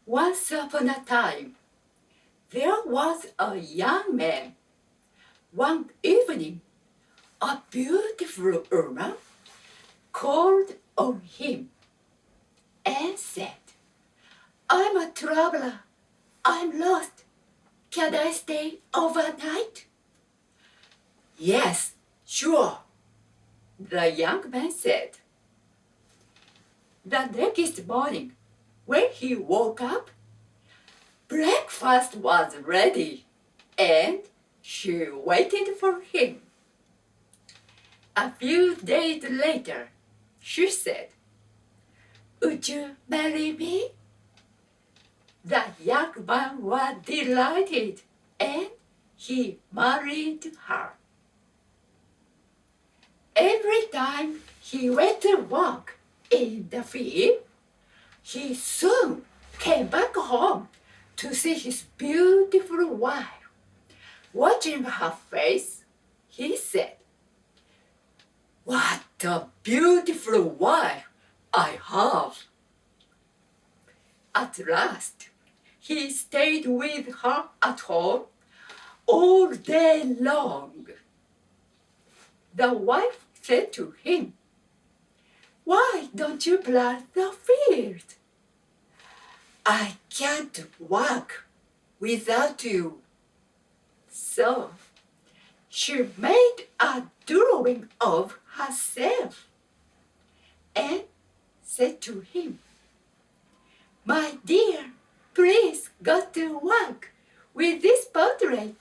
Once upon a time, there was a young man. One evening, a beautiful woman called on him and said, "I'm a traveler. I'm lost. Can I stay overnight?" "Yes, sure," the young man said. The next morning, when he woke up, breakfast was ready, and she waited for him. A few days later, she said, "Would you marry me?" The young man was delighted, and he married her. Every time he went to work in the field, he soon came back home to see his beautiful wife. Watching her face, he said, "What a beautiful wife I have." At last, he stayed with her at home all day long. The wife said to him, "Why don't you plant the field?" "I can't work without you." So she made a drawing of herself and said to him, "My dear, please go to work with this portrait.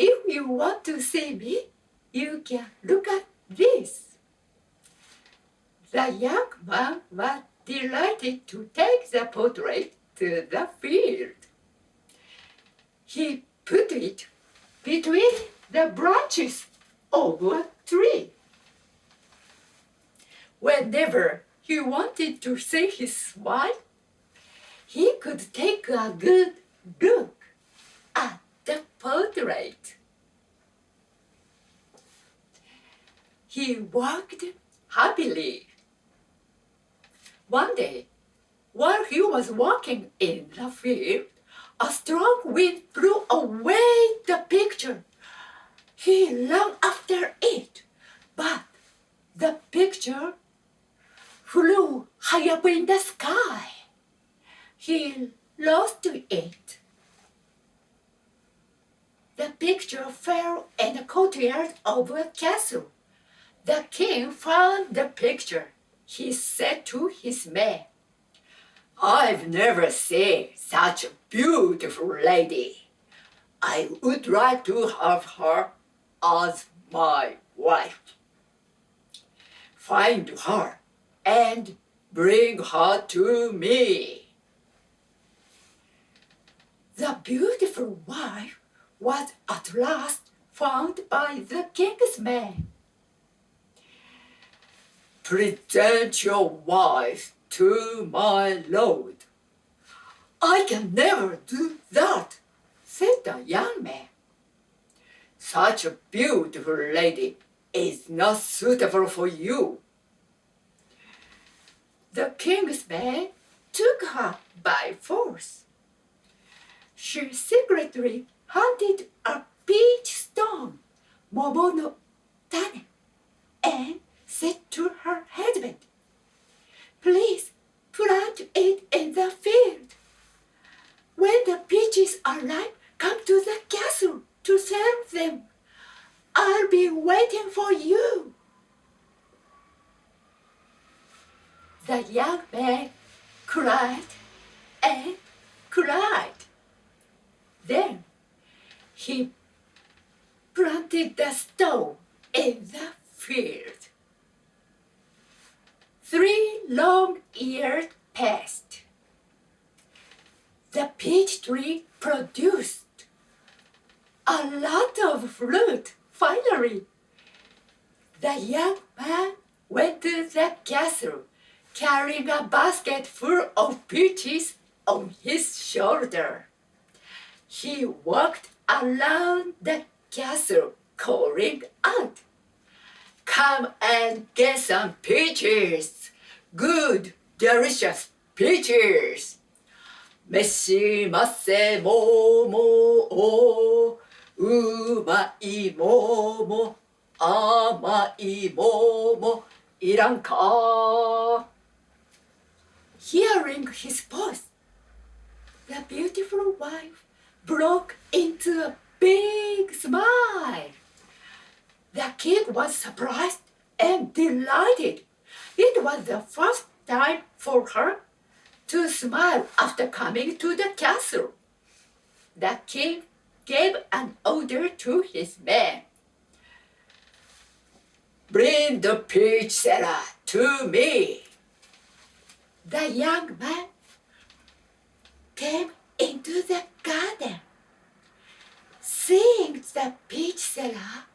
If you want to see me, you can look at this." The young man was delighted to take the portrait to the field. He put it between the branches of a tree. Whenever he wanted to see his wife, he could take a good look at the portrait. He worked happily. One day, while he was working in the field, a strong wind blew away the picture. He ran after it, but the picture flew high up in the sky. He lost it. The picture fell in the courtyard of a castle. The king found the picture. He said to his men, "I've never seen such a beautiful lady. I would like to have her as my wife. Find her and bring her to me." The beautiful wife was at last found by the king's men. "Present your wife to my lord." "I can never do that," said the young man. "Such a beautiful lady is not suitable for you." The king's man took her by force. She secretly hunted a peach stone, Momo no Tane, and said to her husband, "Please plant it in the field. When the peaches are ripe, come to the castle to serve them. I'll be waiting for you." The young man cried and cried. Then he planted the stone in the field. 3 long years passed. The peach tree produced a lot of fruit. Finally, the young man went to the castle carrying a basket full of peaches on his shoulder. He walked around the castle calling out, "Come and get some peaches! Good, delicious peaches!" 召しませ桃をうまい桃甘い桃いらんか Hearing his voice, the beautiful wife broke into a big smile. The king was surprised and delighted. It was the first time for her to smile after coming to the castle. The king gave an order to his men. Bring the peach seller to me. The young man came into the garden. Seeing the peach seller,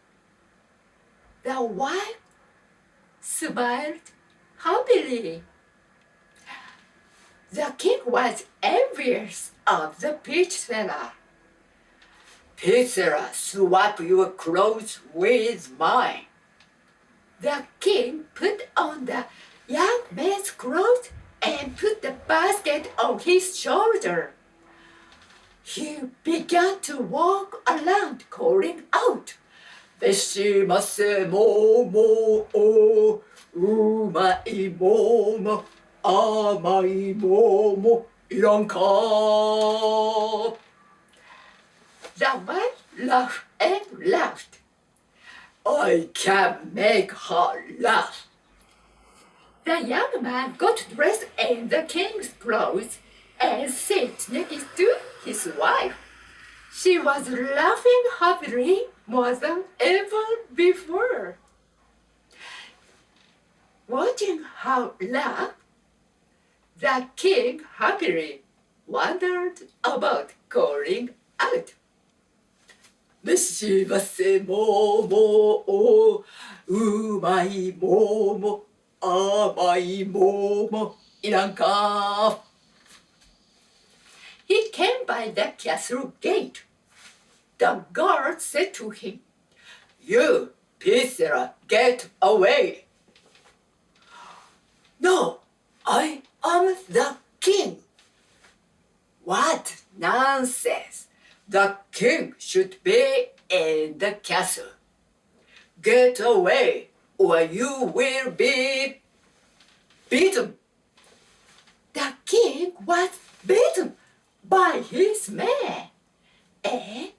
the wife smiled happily. The king was envious of the peach seller. Peach seller, swap your clothes with mine. The king put on the young man's clothes and put the basket on his shoulder. He began to walk around calling out, 召しませ桃をうまい桃甘い桃いらんか The man laughed and laughed. I can make her laugh. The young man got dressed in the king's clothes and sat next to his wife. She was laughing happily more than ever before. Watching her laugh, the king happily wandered about calling out, 召しませ桃をうまい桃甘い桃いらんか He came by the castle gate. The guard said to him, You, Pizza, get away. No, I am the king. What nonsense. The king should be in the castle. Get away, or you will be beaten. The king was beaten by his men, and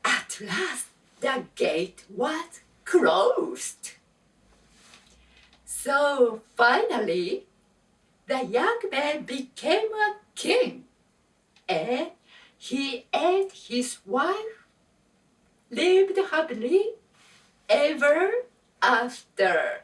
at last the gate was closed. So finally, the young man became a king, and he and his wife lived happily ever after.